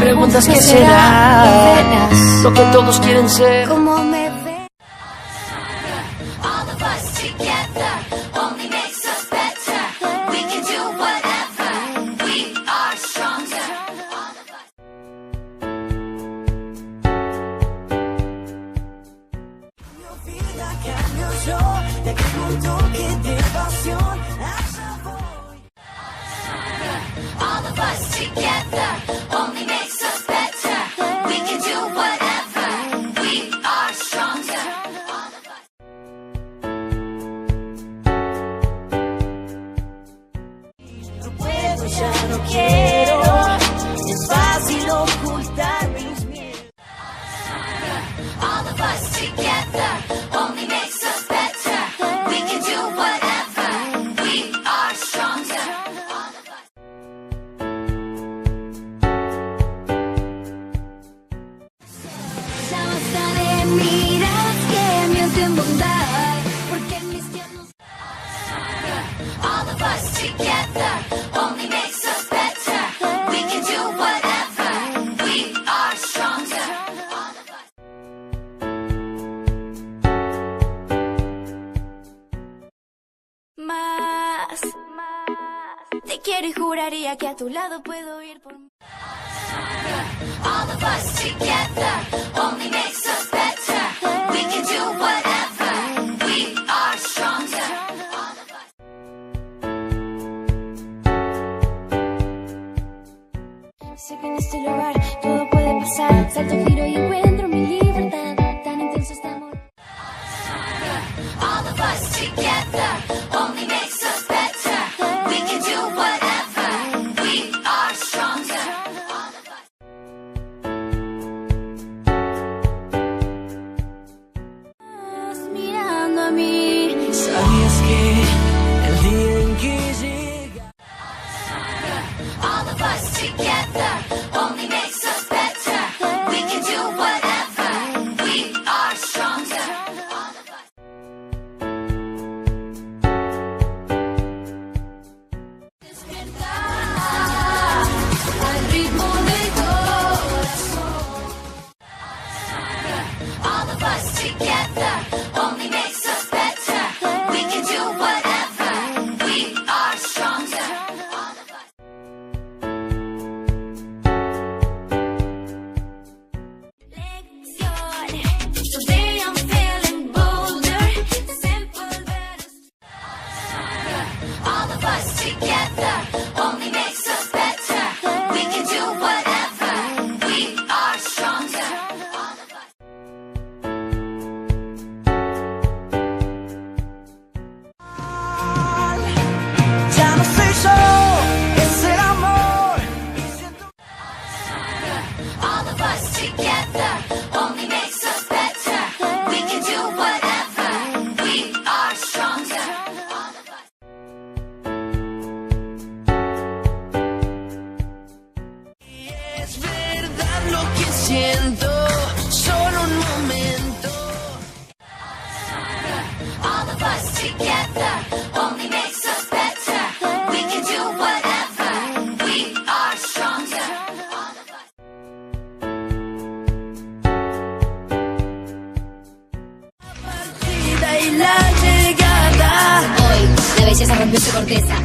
preguntas qué será lo que todos quieren ser. ¿Cómo me ves? Te agrego un toque de pasión, allá voy. All of us together only makes us better. We can do whatever. We are stronger. All of us. No puedo, ya no quiero. Es fácil ocultar mis miedos. All of us together only makes us better. We can do whatever. We are stronger. All of us. Ya basta de miradas que mienten bondad, porque mis tiernos. All of us together only makes us better. We can do whatever. We are stronger. All of us. Más, te quiero y juraría que a tu lado puedo ir por mí. All of us together only makes us better. We can do whatever. We are stronger. All of us. Sé que en este lugar todo puede pasar. Salto, giro y encuentro mi libertad. Tan intenso este amor. All of us together only makes us better. We can do whatever. We are stronger. All of us. Estás mirando a mí. ¿Sabías que el día en que llega? All of us together only makes us better. We can do whatever. We are stronger. All of us. Al ritmo del corazón. All of us together only makes us better. We can do whatever. We are stronger. All of us. Lección. Today I'm feeling bolder. Simple but All of us together only makes us better. We can do whatever. We are stronger. All of us. Ya no soy yo, es el amor. Y siento All of us together only makes us better. We can do whatever. We are stronger. All of us. es verdad lo que siento, solo un momento. All of us together only makes us better. We can do whatever. We are stronger. All of us. Partida y la llegada. hoy la belleza rompió su corteza.